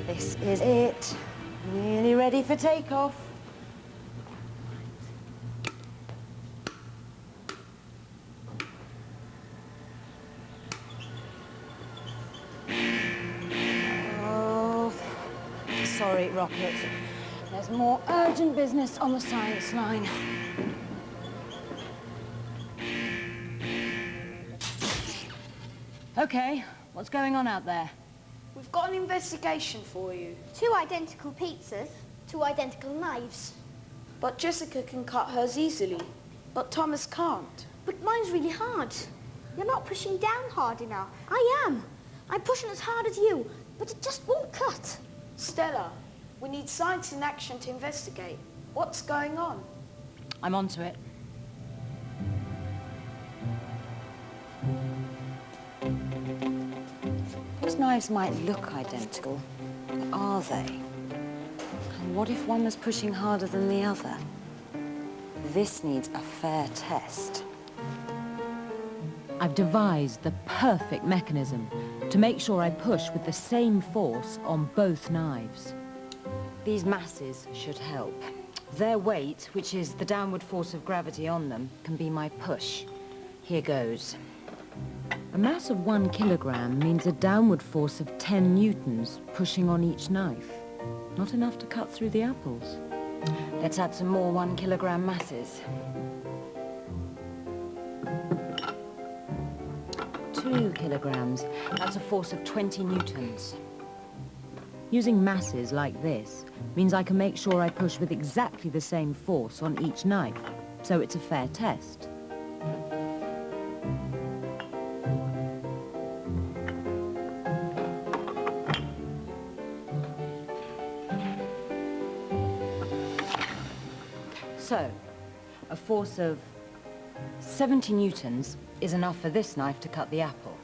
This is it. Nearly ready for takeoff. Oh, sorry, Rocket. There's more urgent business on the science line. Okay, what's going on out there? We've got an investigation for you. 2 identical pizzas, 2 identical knives. But Jessica can cut hers easily, but Thomas can't. But mine's really hard. You're not pushing down hard enough. I am. I'm pushing as hard as you, but it just won't cut. Stella, we need science in action to investigate. What's going on? I'm onto it. Those knives might look identical, but are they? And what if one was pushing harder than the other? This needs a fair test. I've devised the perfect mechanism to make sure I push with the same force on both knives. These masses should help. Their weight, which is the downward force of gravity on them, can be my push. Here goes. A mass of 1 kilogram means a downward force of 10 newtons pushing on each knife. Not enough to cut through the apples. Let's add some more 1 kilogram masses. 2 kilograms, that's a force of 20 newtons. Using masses like this means I can make sure I push with exactly the same force on each knife, so it's a fair test. So, a force of 70 newtons is enough for this knife to cut the apple.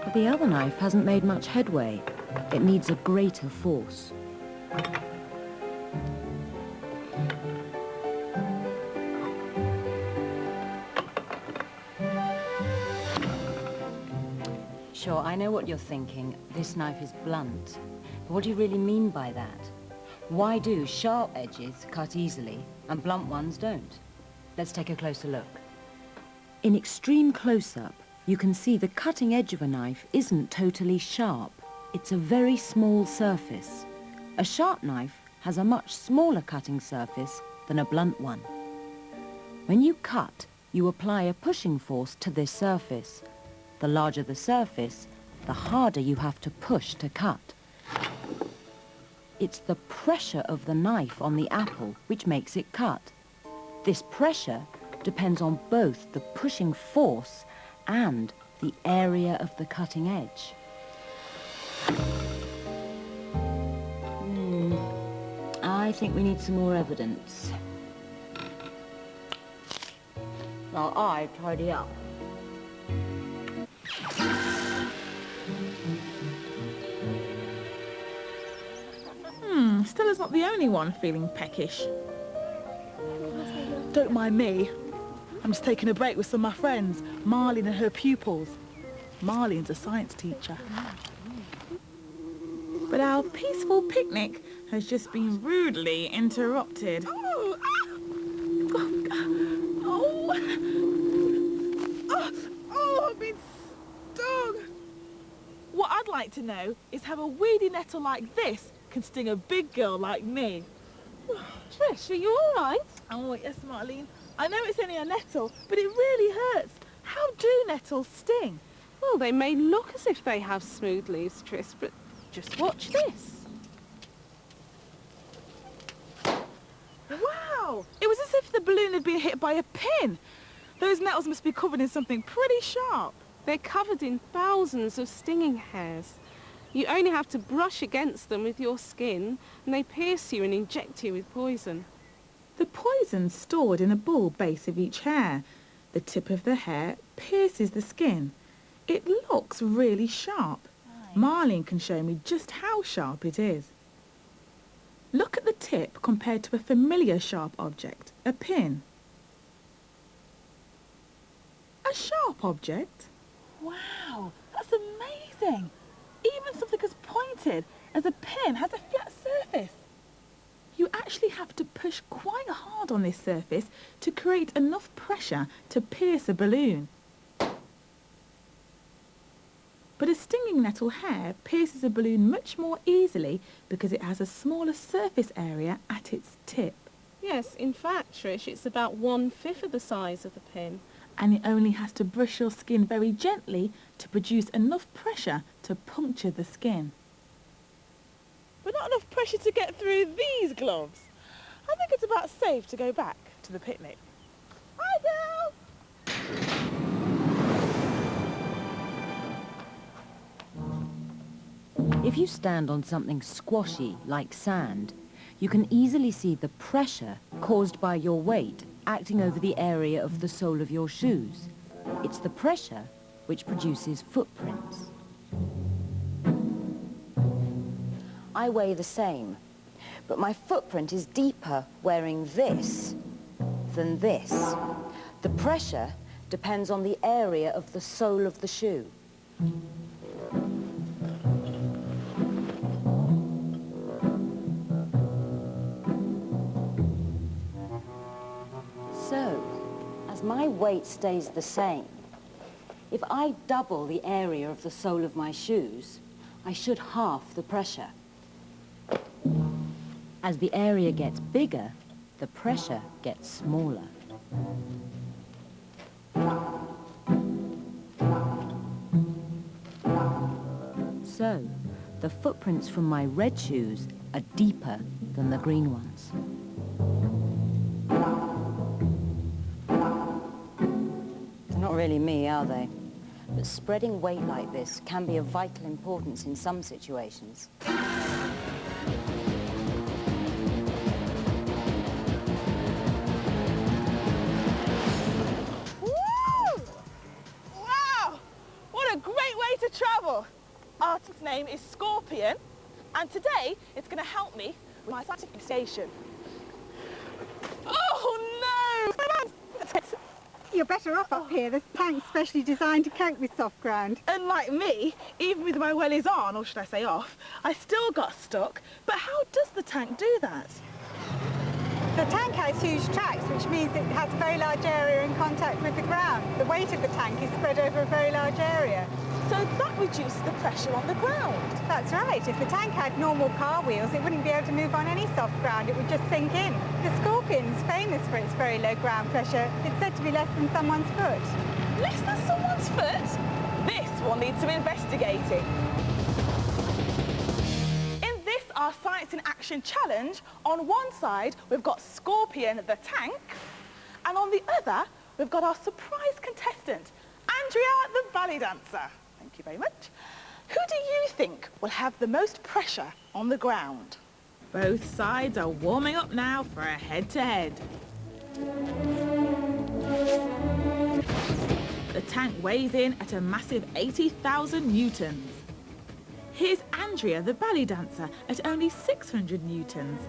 But the other knife hasn't made much headway. It needs a greater force. Sure, I know what you're thinking. This knife is blunt. But what do you really mean by that? Why do sharp edges cut easily and blunt ones don't? Let's take a closer look. In extreme close-up, you can see the cutting edge of a knife isn't totally sharp. It's a very small surface. A sharp knife has a much smaller cutting surface than a blunt one. When you cut, you apply a pushing force to this surface. The larger the surface, the harder you have to push to cut. It's the pressure of the knife on the apple which makes it cut. This pressure depends on both the pushing force and the area of the cutting edge. I think we need some more evidence. Now I tidy up. Stella's not the only one feeling peckish. Don't mind me. I'm just taking a break with some of my friends, Marlene and her pupils. Marlene's a science teacher. But our peaceful picnic has just been rudely interrupted. I've been stung. What I'd like to know is how a weedy nettle like this can sting a big girl like me. Trish, are you all right? Oh, yes, Marlene. I know it's only a nettle, but it really hurts. How do nettles sting? Well, they may look as if they have smooth leaves, Trish, but just watch this. Wow! It was as if the balloon had been hit by a pin. Those nettles must be covered in something pretty sharp. They're covered in thousands of stinging hairs. You only have to brush against them with your skin, and they pierce you and inject you with poison. The poison's stored in a ball base of each hair. The tip of the hair pierces the skin. It looks really sharp. Marlene can show me just how sharp it is. Look at the tip compared to a familiar sharp object, a pin. A sharp object? Wow, that's amazing! Even something as pointed as a pin has a flat surface. You actually have to push quite hard on this surface to create enough pressure to pierce a balloon. But a stinging nettle hair pierces a balloon much more easily because it has a smaller surface area at its tip. Yes, in fact, Trish, it's about 1/5 of the size of the pin. And it only has to brush your skin very gently to produce enough pressure to puncture the skin. But not enough pressure to get through these gloves. I think it's about safe to go back to the picnic. Hi, girl! If you stand on something squashy like sand, you can easily see the pressure caused by your weight acting over the area of the sole of your shoes. It's the pressure which produces footprints. I weigh the same, but my footprint is deeper wearing this than this. The pressure depends on the area of the sole of the shoe. So, as my weight stays the same, if I double the area of the sole of my shoes, I should halve the pressure. As the area gets bigger, the pressure gets smaller. So, the footprints from my red shoes are deeper than the green ones. They're not really me, are they? But spreading weight like this can be of vital importance in some situations. Wow! What a great way to travel! Artist's name is Scorpion, and today it's going to help me with my scientific station. Oh no! You're better off up here. This tank's specially designed to cope with soft ground. Unlike me, even with my wellies on, or should I say off, I still got stuck. But how does the tank do that? The tank has huge tracks, which means it has a very large area in contact with the ground. The weight of the tank is spread over a very large area. So that reduces the pressure on the ground. That's right. If the tank had normal car wheels, it wouldn't be able to move on any soft ground. It would just sink in. The Scorpion's famous for its very low ground pressure. It's said to be less than someone's foot. Less than someone's foot? This will need some investigating. In this, our Science in Action challenge, on one side we've got Scorpion the tank, and on the other we've got our surprise contestant, Andrea the ballet dancer. Thank you very much. Who do you think will have the most pressure on the ground? Both sides are warming up now for a head-to-head. The tank weighs in at a massive 80,000 newtons. Here's Andrea, the ballet dancer, at only 600 newtons.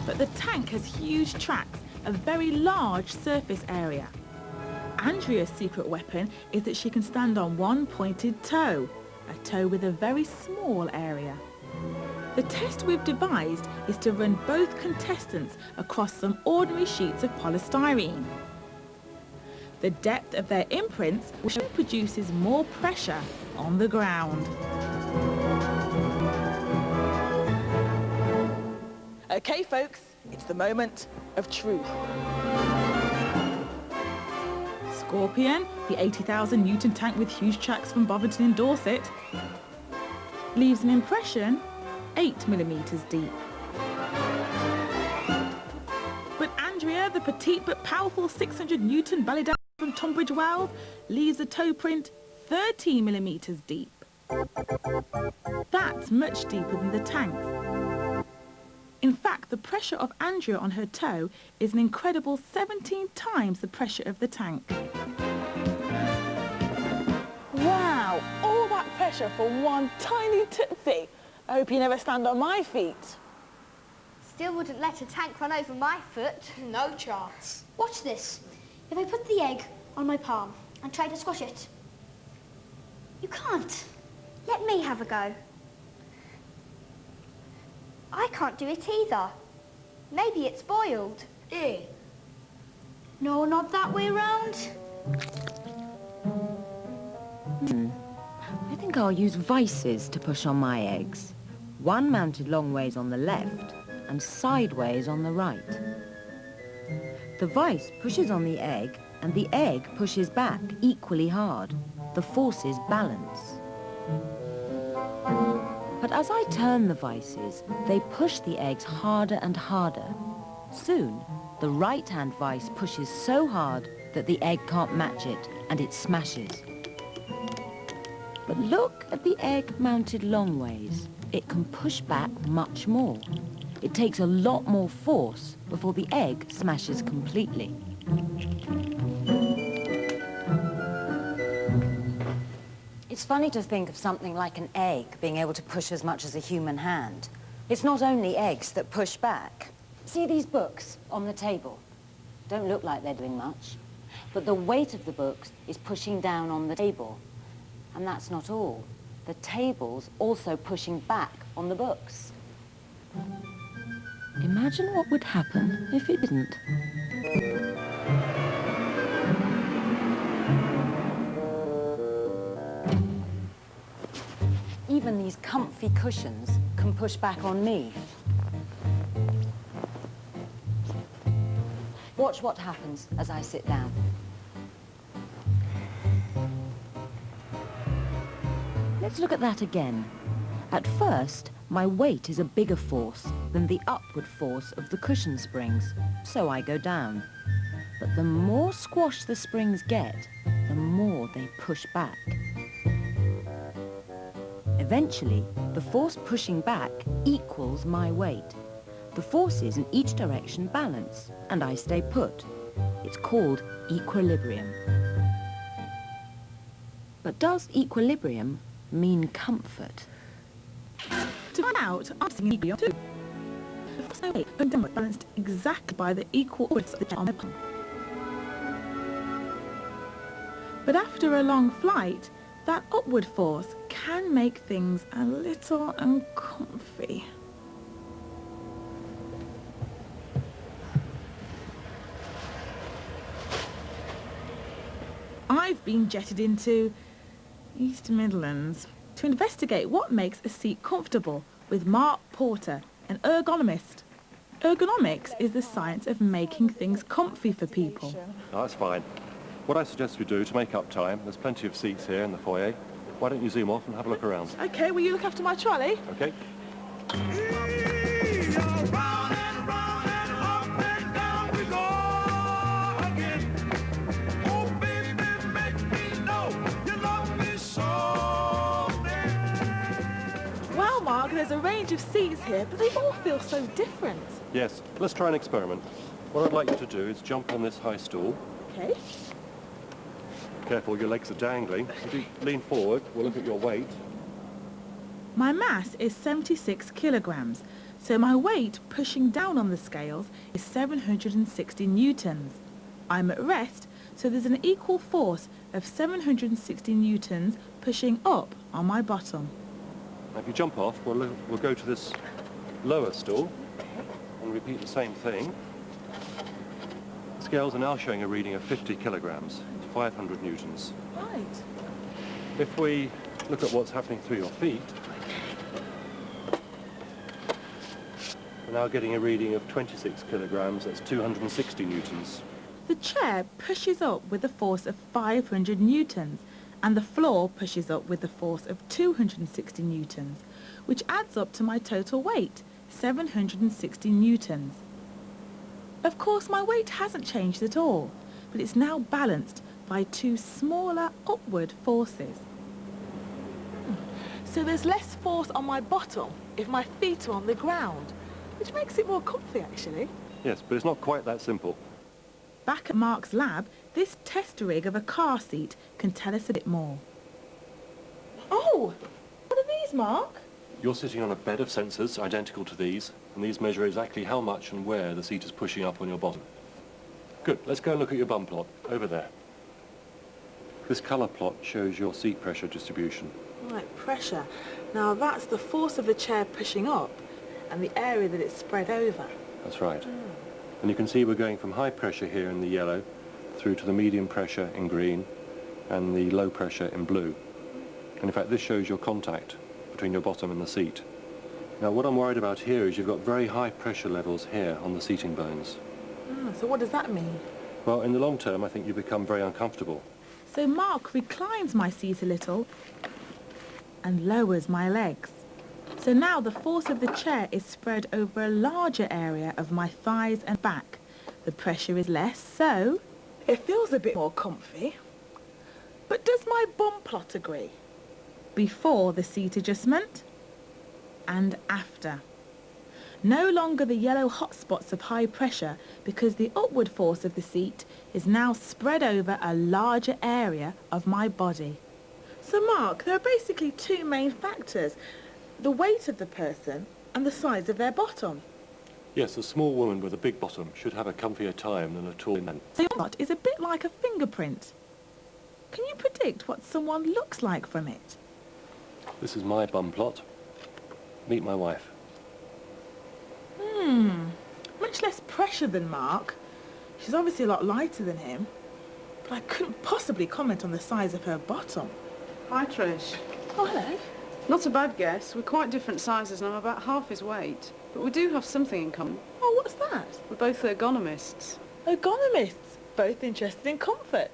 But the tank has huge tracks, a very large surface area. Andrea's secret weapon is that she can stand on one pointed toe, a toe with a very small area. The test we've devised is to run both contestants across some ordinary sheets of polystyrene. The depth of their imprints produces more pressure on the ground. Okay, folks, it's the moment of truth. Scorpion, the 80,000 Newton tank with huge tracks from Bovington in Dorset, leaves an impression 8 millimetres deep. But Andrea, the petite but powerful 600 Newton ballet dancer from Tunbridge Wells, leaves a toe print 13 millimetres deep. That's much deeper than the tank. In fact, the pressure of Andrea on her toe is an incredible 17 times the pressure of the tank. Wow, all that pressure pressure for one tiny tootsie. I hope you never stand on my feet. Still wouldn't let a tank run over my foot. No chance. Watch this. If I put the egg on my palm and try to squash it. You can't. Let me have a go. I can't do it either. Maybe it's boiled. Here. No, not that way round. I think I'll use vices to push on my eggs. One mounted long ways on the left and sideways on the right. The vice pushes on the egg and the egg pushes back equally hard. The forces balance. But as I turn the vices, they push the eggs harder and harder. Soon, the right-hand vice pushes so hard that the egg can't match it and it smashes. But look at the egg mounted long ways. It can push back much more. It takes a lot more force before the egg smashes completely. It's funny to think of something like an egg being able to push as much as a human hand. It's not only eggs that push back. See these books on the table? Don't look like they're doing much. But the weight of the books is pushing down on the table. And that's not all. The table's also pushing back on the books. Imagine what would happen if it didn't. Even these comfy cushions can push back on me. Watch what happens as I sit down. Let's look at that again. At first, my weight is a bigger force than the upward force of the cushion springs, so I go down. But the more squash the springs get, the more they push back. Eventually, the force pushing back equals my weight. The forces in each direction balance, and I stay put. It's called equilibrium. But does equilibrium mean comfort? To find out, I'm seeing equilibrium too. The force I weight and downward balanced exactly by the equal weights of the chair on my palm. But after a long flight, that upward force can make things a little uncomfy. I've been jetted into East Midlands to investigate what makes a seat comfortable with Mark Porter, an ergonomist. Ergonomics is the science of making things comfy for people. Oh, that's fine. What I suggest we do to make up time, there's plenty of seats here in the foyer. Why don't you zoom off and have a look around? Okay, will you look after my trolley? Okay. Well, Mark, there's a range of seats here, but they all feel so different. Yes, let's try an experiment. What I'd like you to do is jump on this high stool. Okay. Careful, your legs are dangling. If you lean forward, we'll look at your weight. My mass is 76 kilograms, so my weight pushing down on the scales is 760 newtons. I'm at rest, so there's an equal force of 760 newtons pushing up on my bottom. Now, if you jump off, we'll go to this lower stool and repeat the same thing. The scales are now showing a reading of 50 kilograms, 500 newtons. Right. If we look at what's happening through your feet, we're now getting a reading of 26 kilograms, that's 260 newtons. The chair pushes up with a force of 500 newtons, and the floor pushes up with a force of 260 newtons, which adds up to my total weight, 760 newtons. Of course, my weight hasn't changed at all, but it's now balanced by two smaller upward forces. So there's less force on my bottom if my feet are on the ground, which makes it more comfy, actually. Yes, but it's not quite that simple. Back at Mark's lab, this test rig of a car seat can tell us a bit more. Oh, Oh! What are these, Mark? You're sitting on a bed of sensors identical to these, and these measure exactly how much and where the seat is pushing up on your bottom. Good, let's go and look at your bum plot, over there. This colour plot shows your seat pressure distribution. Right, pressure. Now that's the force of the chair pushing up and the area that it's spread over. That's right. And you can see we're going from high pressure here in the yellow through to the medium pressure in green and the low pressure in blue. And in fact this shows your contact between your bottom and the seat. Now what I'm worried about here is you've got very high pressure levels here on the seating bones. So what does that mean? Well, in the long term I think you become very uncomfortable. So Mark reclines my seat a little and lowers my legs. So now the force of the chair is spread over a larger area of my thighs and back. The pressure is less, so It feels a bit more comfy. But does my bum plot agree? before the seat adjustment and after. No longer the yellow hot spots of high pressure because the upward force of the seat is now spread over a larger area of my body. So Mark, there are basically two main factors. The weight of the person and the size of their bottom. Yes, a small woman with a big bottom should have a comfier time than a tall man. So your plot is a bit like a fingerprint. Can you predict what someone looks like from it? This is my bum plot. Meet my wife. Much less pressure than Mark. She's obviously a lot lighter than him. But I couldn't possibly comment on the size of her bottom. Hi, Trish. Oh, hello. Not a bad guess. We're quite different sizes and I'm about half his weight. But we do have something in common. Oh, what's that? We're both ergonomists. Ergonomists. Both interested in comfort.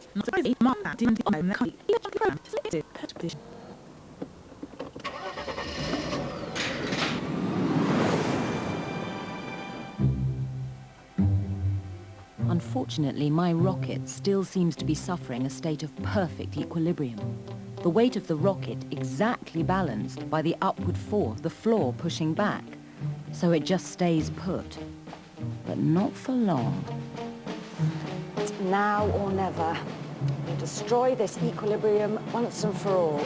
Unfortunately, my rocket still seems to be suffering a state of perfect equilibrium. The weight of the rocket exactly balanced by the upward force, the floor pushing back. So it just stays put. But not for long. Now or never. We'll destroy this equilibrium once and for all.